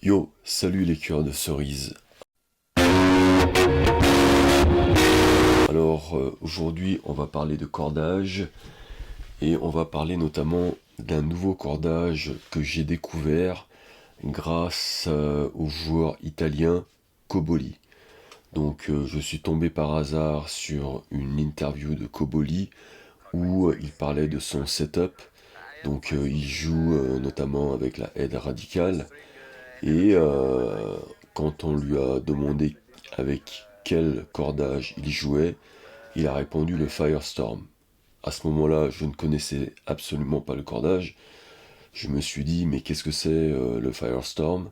Yo, salut les cœurs de cerise. Alors aujourd'hui on va parler de cordage et on va parler notamment d'un nouveau cordage que j'ai découvert grâce au joueur italien Coboli. Donc je suis tombé par hasard sur une interview de Coboli où il parlait de son setup. Donc il joue notamment avec la aide radicale. Et quand on lui a demandé avec quel cordage il jouait, il a répondu le Firestorm. À ce moment-là, je ne connaissais absolument pas le cordage. Je me suis dit, mais qu'est-ce que c'est le Firestorm?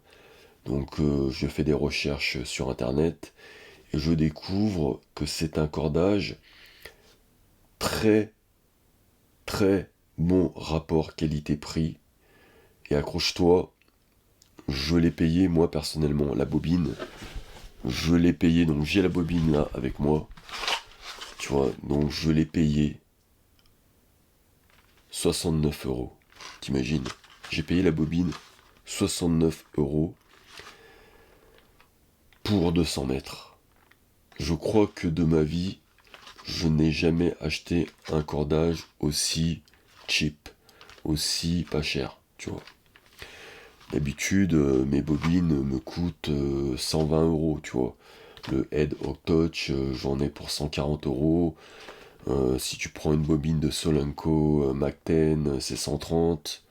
Donc je fais des recherches sur Internet et je découvre que c'est un cordage très très bon rapport qualité-prix. Et accroche-toi, je l'ai payé moi personnellement, la bobine. Je l'ai payé, donc j'ai la bobine là avec moi. Tu vois, donc je l'ai payé 69 euros. T'imagines? J'ai payé la bobine 69 euros pour 200 mètres. Je crois que de ma vie, je n'ai jamais acheté un cordage aussi cheap, aussi pas cher, tu vois. D'habitude, mes bobines me coûtent 120 euros, tu vois. Le Head Hawk Touch, j'en ai pour 140 euros. Si tu prends une bobine de Solanco Mac 10, c'est 130.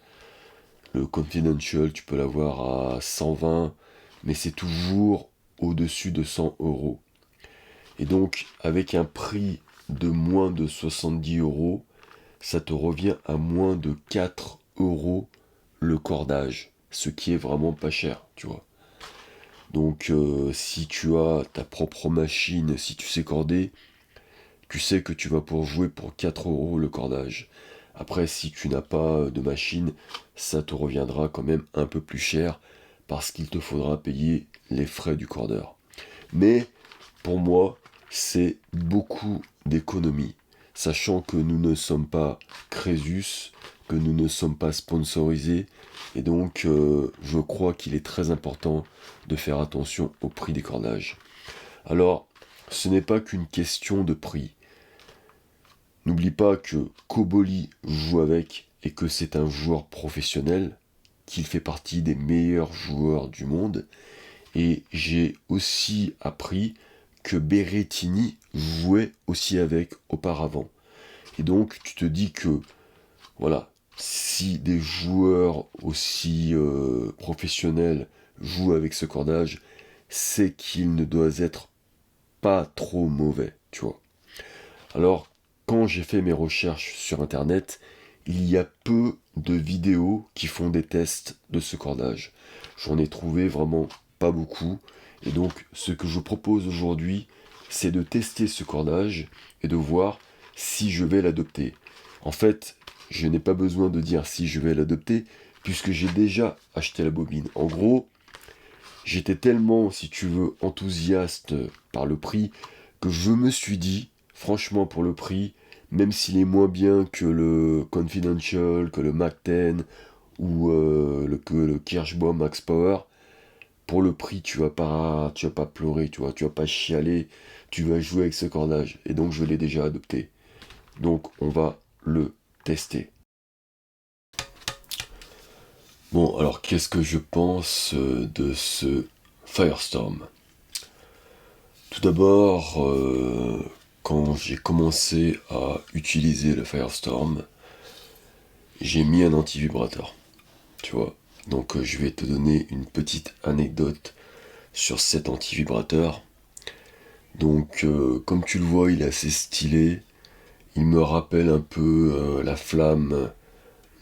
Le Confidential, tu peux l'avoir à 120, mais c'est toujours au-dessus de 100 euros. Et donc, avec un prix de moins de 70 euros, ça te revient à moins de 4 euros le cordage, ce qui est vraiment pas cher, tu vois. Donc, si tu as ta propre machine, si tu sais corder, tu sais que tu vas pouvoir jouer pour 4 euros le cordage. Après, si tu n'as pas de machine, ça te reviendra quand même un peu plus cher parce qu'il te faudra payer les frais du cordeur. Mais pour moi, c'est beaucoup d'économie, sachant que nous ne sommes pas Crésus, que nous ne sommes pas sponsorisés, et donc je crois qu'il est très important de faire attention au prix des cordages. Alors, ce n'est pas qu'une question de prix. N'oublie pas que Koboli joue avec et que c'est un joueur professionnel, qu'il fait partie des meilleurs joueurs du monde. Et j'ai aussi appris que Berrettini jouait aussi avec auparavant. Et donc tu te dis que, voilà, si des joueurs aussi professionnels jouent avec ce cordage, c'est qu'il ne doit être pas trop mauvais, tu vois. Alors, quand j'ai fait mes recherches sur Internet, il y a peu de vidéos qui font des tests de ce cordage. J'en ai trouvé vraiment pas beaucoup. Et donc, ce que je propose aujourd'hui, c'est de tester ce cordage et de voir si je vais l'adopter. En fait, je n'ai pas besoin de dire si je vais l'adopter, puisque j'ai déjà acheté la bobine. En gros, j'étais tellement, si tu veux, enthousiaste par le prix, que je me suis dit, franchement, pour le prix, même s'il est moins bien que le Confidential, que le Mac 10 ou que le Kirschbaum Max Power, pour le prix, tu vas pas pleurer, tu vas pas chialer, tu vas jouer avec ce cordage. Et donc, je l'ai déjà adopté. Donc, on va le tester. Bon, alors, qu'est-ce que je pense de ce Firestorm? Tout d'abord, quand j'ai commencé à utiliser le Firestorm, j'ai mis un anti-vibrateur, tu vois. Donc je vais te donner une petite anecdote sur cet anti-vibrateur. Donc comme tu le vois, il est assez stylé. Il me rappelle un peu la flamme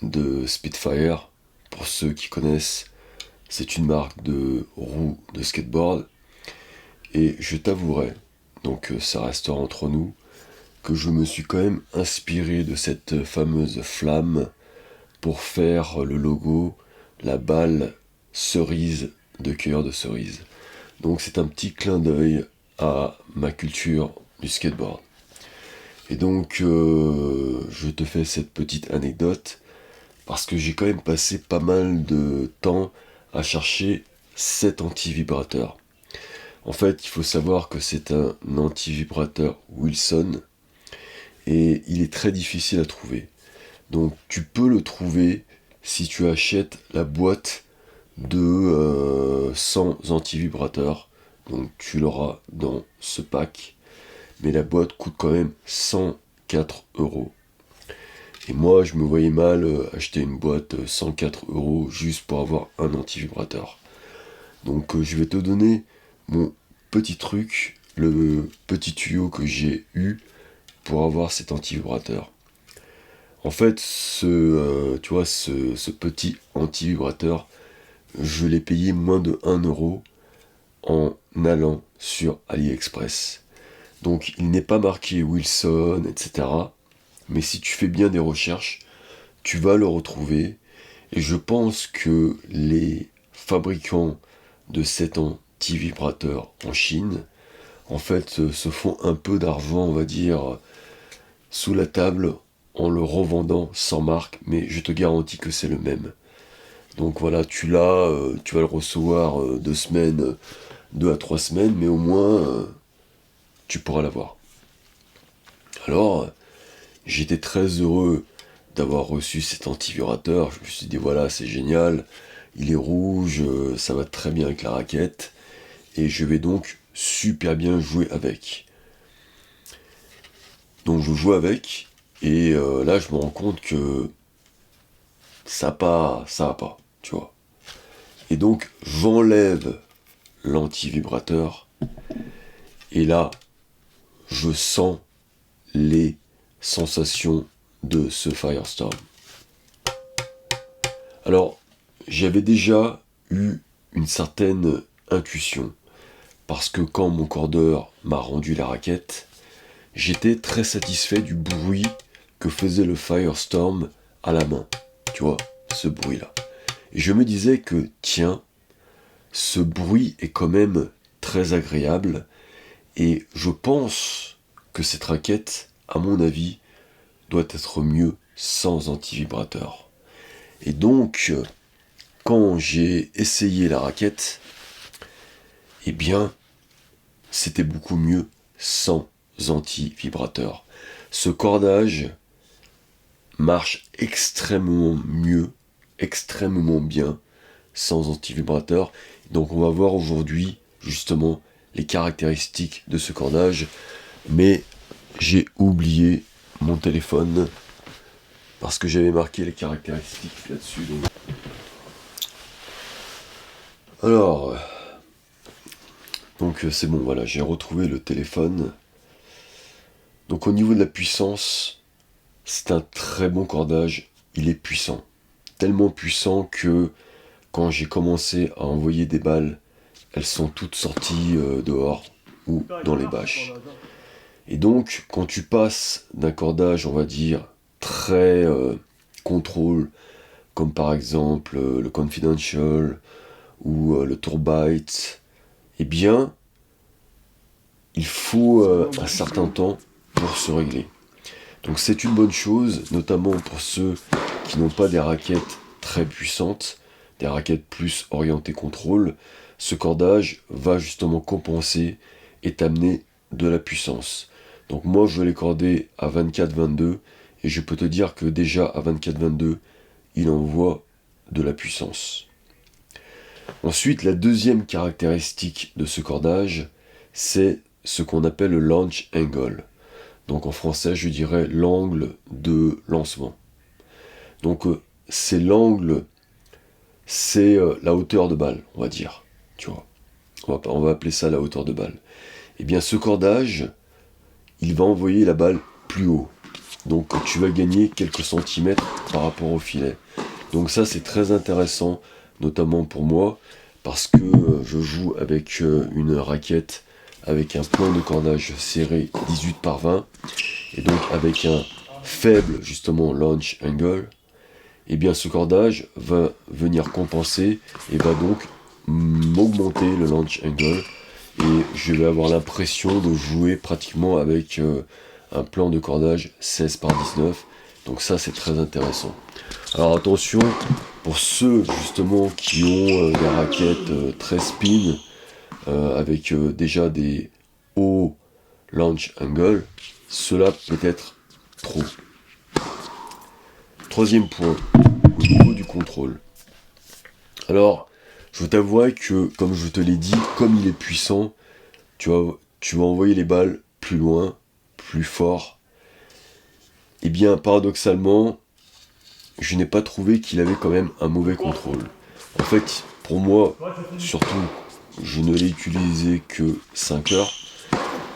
de Spitfire. Pour ceux qui connaissent, c'est une marque de roues de skateboard. Et je t'avouerai, donc ça restera entre nous, que je me suis quand même inspiré de cette fameuse flamme pour faire le logo, la balle cerise de cœur de cerise. Donc c'est un petit clin d'œil à ma culture du skateboard. Et donc je te fais cette petite anecdote parce que j'ai quand même passé pas mal de temps à chercher cet anti-vibrateur. En fait, il faut savoir que c'est un anti-vibrateur Wilson et il est très difficile à trouver. Donc tu peux le trouver si tu achètes la boîte de 100 anti-vibrateurs. Donc tu l'auras dans ce pack. Mais la boîte coûte quand même 104 euros. Et moi, je me voyais mal acheter une boîte 104 euros juste pour avoir un anti-vibrateur. Donc je vais te donner mon petit truc, le petit tuyau que j'ai eu pour avoir cet anti-vibrateur. En fait, tu vois, ce petit anti-vibrateur, je l'ai payé moins de 1 euro en allant sur AliExpress. Donc il n'est pas marqué Wilson, etc. Mais si tu fais bien des recherches, tu vas le retrouver. Et je pense que les fabricants de cet anti-vibrateur en Chine, en fait, se font un peu d'argent, on va dire, sous la table en le revendant sans marque, mais je te garantis que c'est le même. Donc voilà, tu l'as, tu vas le recevoir 2 à 3 semaines, mais au moins tu pourras l'avoir. Alors, j'étais très heureux d'avoir reçu cet anti-vibrateur. Je me suis dit voilà, c'est génial, il est rouge, ça va très bien avec la raquette, et je vais donc super bien jouer avec. Donc je joue avec, et là je me rends compte que ça va pas, tu vois. Et donc j'enlève l'anti-vibrateur, et là je sens les sensations de ce Firestorm. Alors, j'avais déjà eu une certaine intuition, parce que quand mon cordeur m'a rendu la raquette, j'étais très satisfait du bruit que faisait le Firestorm à la main. Tu vois, ce bruit-là. Et je me disais que, tiens, ce bruit est quand même très agréable, et je pense que cette raquette, à mon avis, doit être mieux sans anti-vibrateur. Et donc, quand j'ai essayé la raquette, eh bien, c'était beaucoup mieux sans anti-vibrateur. Ce cordage marche extrêmement mieux, extrêmement bien, sans anti-vibrateur. Donc on va voir aujourd'hui, justement, les caractéristiques de ce cordage. Mais j'ai oublié mon téléphone, parce que j'avais marqué les caractéristiques là-dessus. Donc c'est bon, voilà, j'ai retrouvé le téléphone. Donc au niveau de la puissance, c'est un très bon cordage, il est puissant. Tellement puissant que quand j'ai commencé à envoyer des balles, elles sont toutes sorties dehors ou dans les bâches. Et donc, quand tu passes d'un cordage, on va dire, très contrôle, comme par exemple le Confidential ou le Tourbite, eh bien, il faut un certain temps pour se régler. Donc c'est une bonne chose, notamment pour ceux qui n'ont pas des raquettes très puissantes, des raquettes plus orientées contrôle. Ce cordage va justement compenser et t'amener de la puissance. Donc moi je l'ai cordé à 24-22 et je peux te dire que déjà à 24-22, il envoie de la puissance. Ensuite, la deuxième caractéristique de ce cordage, c'est ce qu'on appelle le launch angle. Donc en français, je dirais l'angle de lancement. Donc c'est l'angle, c'est la hauteur de balle, on va dire. Tu vois, on va appeler ça la hauteur de balle. Eh bien, ce cordage, il va envoyer la balle plus haut. Donc tu vas gagner quelques centimètres par rapport au filet. Donc ça, c'est très intéressant, notamment pour moi, parce que je joue avec une raquette avec un point de cordage serré 18 par 20, et donc avec un faible, justement, launch angle. Et bien ce cordage va venir compenser et va donc m'augmenter le launch angle, et je vais avoir l'impression de jouer pratiquement avec un plan de cordage 16 par 19. Donc ça, c'est très intéressant. Alors attention, pour ceux justement qui ont des raquettes très spin, avec déjà des hauts launch angle, cela peut être trop. Troisième point, au niveau du contrôle. Alors, je t'avoue que, comme je te l'ai dit, comme il est puissant, tu vas envoyer les balles plus loin, plus fort. Et bien, paradoxalement, je n'ai pas trouvé qu'il avait quand même un mauvais contrôle. En fait, pour moi, surtout, je ne l'ai utilisé que 5 heures.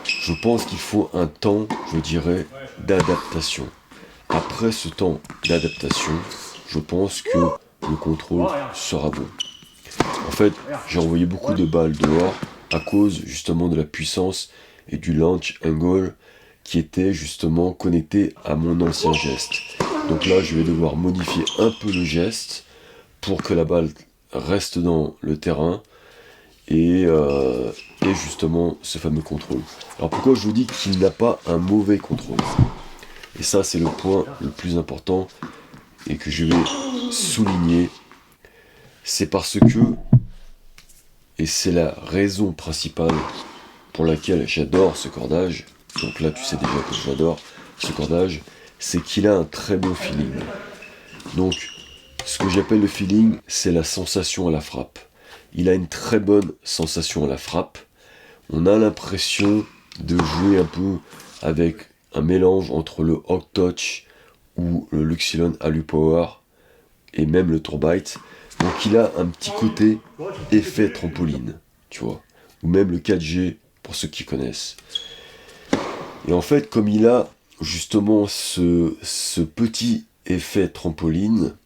Je pense qu'il faut un temps, je dirais, d'adaptation. Après ce temps d'adaptation, je pense que le contrôle sera bon. En fait, j'ai envoyé beaucoup de balles dehors à cause justement de la puissance et du launch angle qui était justement connecté à mon ancien geste. Donc là, je vais devoir modifier un peu le geste pour que la balle reste dans le terrain et justement ce fameux contrôle. Alors pourquoi je vous dis qu'il n'a pas un mauvais contrôle? Et ça, c'est le point le plus important et que je vais souligner. C'est parce que, et c'est la raison principale pour laquelle j'adore ce cordage, donc là tu sais déjà que j'adore ce cordage, c'est qu'il a un très bon feeling. Donc, ce que j'appelle le feeling, c'est la sensation à la frappe. Il a une très bonne sensation à la frappe. On a l'impression de jouer un peu avec un mélange entre le Hawk Touch ou le Luxilon Alu Power et même le Tourbite. Donc il a un petit côté effet trampoline, tu vois, ou même le 4G pour ceux qui connaissent. Et en fait, comme il a justement ce petit effet trampoline,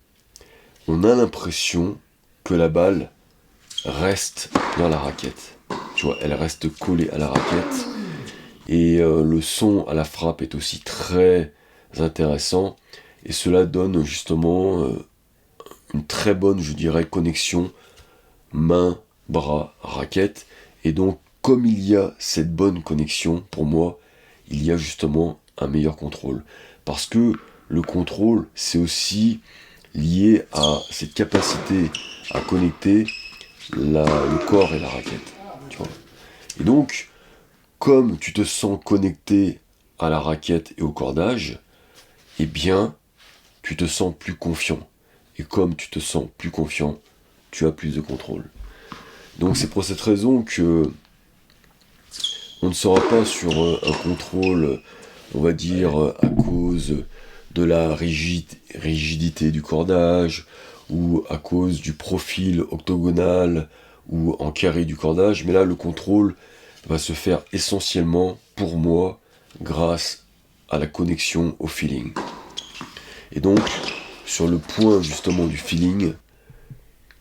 on a l'impression que la balle reste dans la raquette. Tu vois, elle reste collée à la raquette. Et le son à la frappe est aussi très intéressant. Et cela donne justement une très bonne, je dirais, connexion main, bras, raquette. Et donc, comme il y a cette bonne connexion, pour moi, il y a justement un meilleur contrôle. Parce que le contrôle, c'est aussi lié à cette capacité à connecter le corps et la raquette. Tu vois. Et donc, comme tu te sens connecté à la raquette et au cordage, eh bien, tu te sens plus confiant. Et comme tu te sens plus confiant, tu as plus de contrôle. Donc c'est pour cette raison que on ne sera pas sur un contrôle, on va dire, à cause de la rigidité du cordage, ou à cause du profil octogonal, ou en carré du cordage, mais là le contrôle va se faire essentiellement, pour moi, grâce à la connexion au feeling. Et donc, sur le point justement du feeling,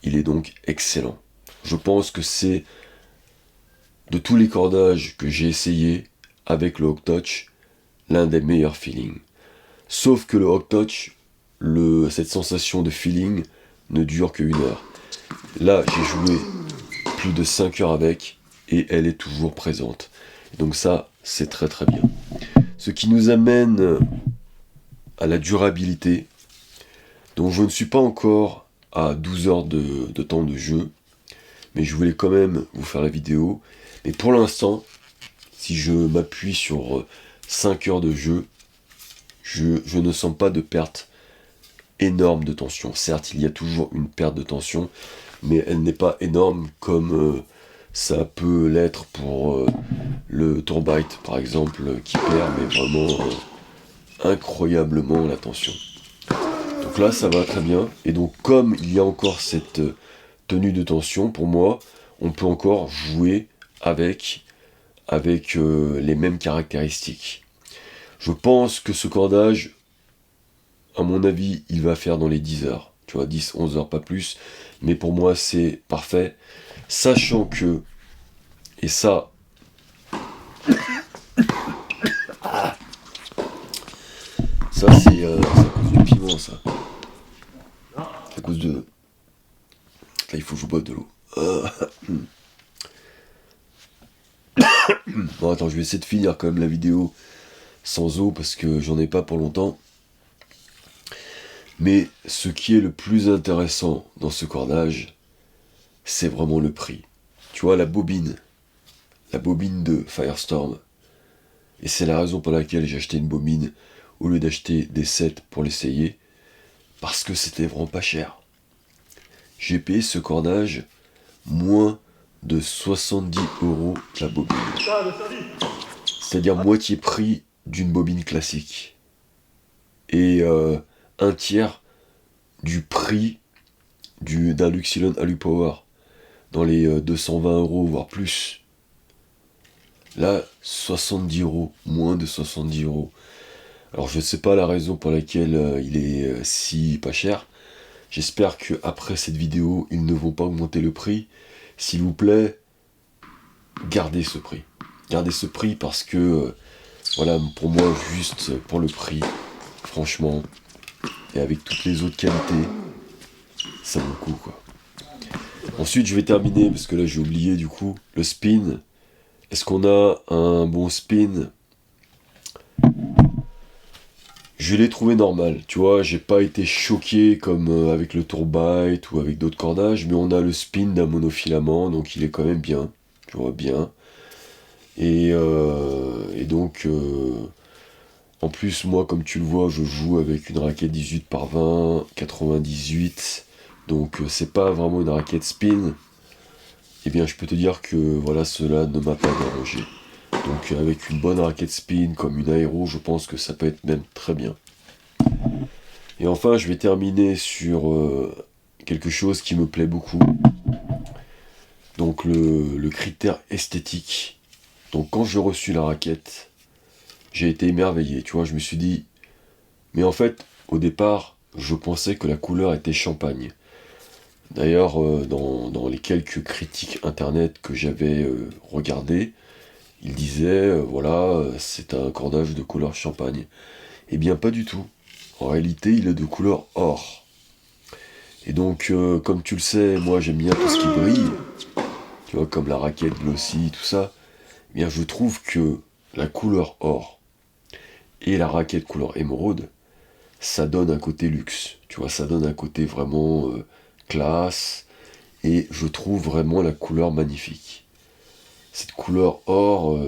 il est donc excellent. Je pense que c'est, de tous les cordages que j'ai essayé avec le Hawk Touch, l'un des meilleurs feelings. Sauf que le Hawk Touch, cette sensation de feeling ne dure que 1 heure. Là, j'ai joué plus de 5 heures avec, et elle est toujours présente. Donc ça, c'est très très bien. Ce qui nous amène à la durabilité. Donc je ne suis pas encore à 12 heures de temps de jeu, mais je voulais quand même vous faire la vidéo. Mais pour l'instant, si je m'appuie sur 5 heures de jeu, je ne sens pas de perte énorme de tension. Certes, il y a toujours une perte de tension, mais elle n'est pas énorme comme ça peut l'être pour le Tourbite, par exemple, qui perd, mais vraiment incroyablement la tension. Donc là, ça va très bien. Et donc, comme il y a encore cette tenue de tension, pour moi, on peut encore jouer avec les mêmes caractéristiques. Je pense que ce cordage, à mon avis, il va faire dans les 10 heures. Tu vois, 10, 11 heures, pas plus. Mais pour moi, c'est parfait. Sachant que, et ça, ça c'est à cause du piment, ça. C'est à cause de... Là, il faut que je boive de l'eau. Bon, attends, je vais essayer de finir quand même la vidéo sans eau parce que j'en ai pas pour longtemps. Mais ce qui est le plus intéressant dans ce cordage, c'est vraiment le prix. Tu vois, la bobine de Firestorm, et c'est la raison pour laquelle j'ai acheté une bobine au lieu d'acheter des sets pour l'essayer, parce que c'était vraiment pas cher. J'ai payé ce cordage moins de 70 € la bobine. C'est-à-dire moitié prix d'une bobine classique. Et un tiers du prix d'un Luxilon Alupower, dans les 220 €, voire plus. Là, 70 €, moins de 70 €. Alors je ne sais pas la raison pour laquelle il est si pas cher. J'espère que après cette vidéo, ils ne vont pas augmenter le prix. S'il vous plaît, gardez ce prix. Gardez ce prix parce que, voilà, pour moi, juste pour le prix, franchement, et avec toutes les autres qualités, ça vaut le coup, quoi. Ensuite, je vais terminer, parce que là, j'ai oublié, du coup, le spin. Est-ce qu'on a un bon spin? Je l'ai trouvé normal, tu vois, j'ai pas été choqué comme avec le Tourbite ou avec d'autres cordages, mais on a le spin d'un monofilament, donc il est quand même bien, tu vois, bien. Et donc, en plus, moi, comme tu le vois, je joue avec une raquette 18 par 20, 98, donc c'est pas vraiment une raquette spin. Eh bien, je peux te dire que, voilà, cela ne m'a pas dérangé. Donc, avec une bonne raquette spin, comme une aéro, je pense que ça peut être même très bien. Et enfin, je vais terminer sur quelque chose qui me plaît beaucoup. Donc le critère esthétique. Donc quand j'ai reçu la raquette, j'ai été émerveillé. Tu vois, je me suis dit, mais en fait, au départ, je pensais que la couleur était champagne. D'ailleurs, dans les quelques critiques internet que j'avais regardées, ils disaient, voilà, c'est un cordage de couleur champagne. Eh bien, pas du tout. En réalité, il est de couleur or. Et donc, comme tu le sais, moi j'aime bien tout ce qui brille, tu vois, comme la raquette glossy, tout ça. Eh bien, je trouve que la couleur or et la raquette couleur émeraude, ça donne un côté luxe, tu vois, ça donne un côté vraiment classe, et je trouve vraiment la couleur magnifique. Cette couleur or,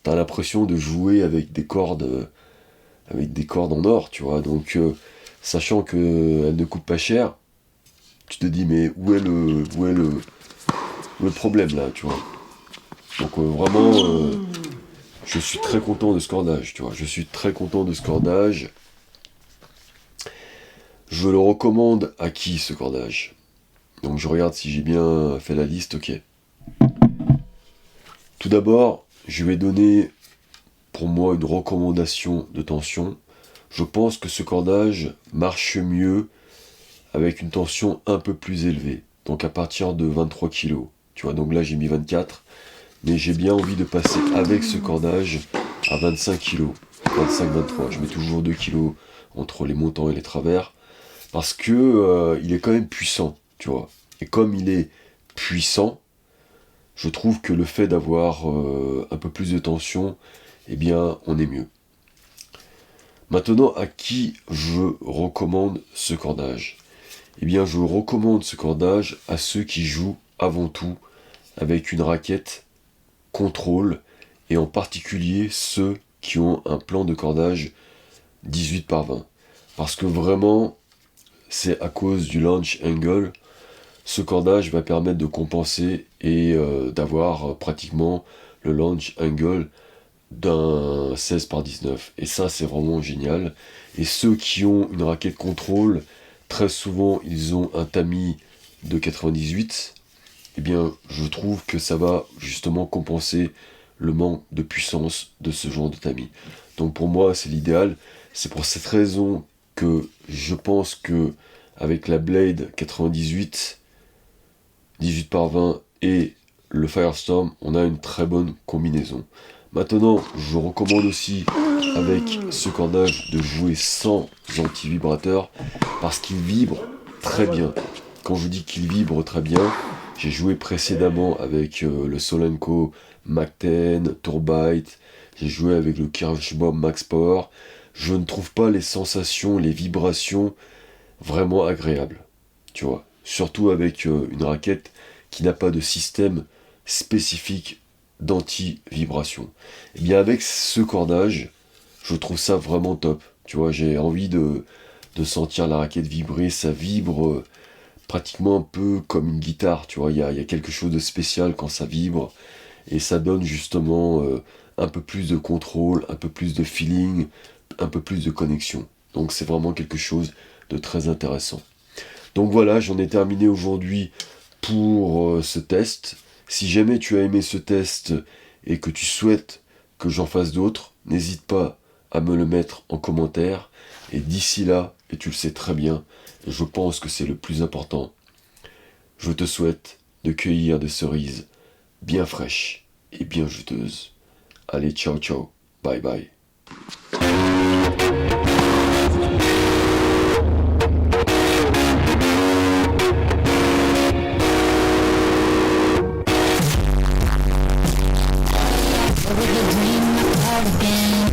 t'as l'impression de jouer avec des cordes en or, tu vois, donc sachant qu'elle ne coûte pas cher, tu te dis mais où est le problème là, tu vois. Donc vraiment, je suis très content de ce cordage, tu vois. Je suis très content de ce cordage. Je le recommande à qui ce cordage? Donc je regarde si j'ai bien fait la liste, ok. Tout d'abord, je vais donner pour moi une recommandation de tension. Je pense que ce cordage marche mieux avec une tension un peu plus élevée. Donc à partir de 23 kg. Tu vois, donc là j'ai mis 24. Mais j'ai bien envie de passer avec ce cordage à 25 kg. 25-23. Je mets toujours 2 kg entre les montants et les travers. Parce que il est quand même puissant, tu vois. Et comme il est puissant, je trouve que le fait d'avoir un peu plus de tension, eh bien, on est mieux. Maintenant, à qui je recommande ce cordage? Eh bien, je recommande ce cordage à ceux qui jouent avant tout avec une raquette contrôle, et en particulier ceux qui ont un plan de cordage 18 par 20. Parce que vraiment, c'est à cause du launch angle, ce cordage va permettre de compenser et d'avoir pratiquement le launch angle d'un 16 par 19. Et ça, c'est vraiment génial. Et ceux qui ont une raquette contrôle, très souvent, ils ont un tamis de 98. Eh bien, je trouve que ça va justement compenser le manque de puissance de ce genre de tamis. Donc pour moi, c'est l'idéal. C'est pour cette raison que je pense que avec la Blade 98, 18 par 20 et le Firestorm, on a une très bonne combinaison. Maintenant, je recommande aussi avec ce cordage de jouer sans anti-vibrateur parce qu'il vibre très bien. Quand je dis qu'il vibre très bien, j'ai joué précédemment avec le Solenco Mac 10, Tourbite, j'ai joué avec le Kirschbaum Max Power. Je ne trouve pas les sensations, les vibrations vraiment agréable, tu vois. Surtout avec une raquette qui n'a pas de système spécifique d'anti-vibration. Et bien avec ce cordage, je trouve ça vraiment top. Tu vois, j'ai envie de sentir la raquette vibrer, ça vibre pratiquement un peu comme une guitare, tu vois, il y a quelque chose de spécial quand ça vibre, et ça donne justement un peu plus de contrôle, un peu plus de feeling, un peu plus de connexion. Donc c'est vraiment quelque chose de très intéressant. Donc voilà, j'en ai terminé aujourd'hui pour ce test. Si jamais tu as aimé ce test et que tu souhaites que j'en fasse d'autres, n'hésite pas à me le mettre en commentaire. Et d'ici là, et tu le sais très bien, et je pense que c'est le plus important, je te souhaite de cueillir des cerises bien fraîches et bien juteuses. Allez, ciao ciao, bye bye. Dream again.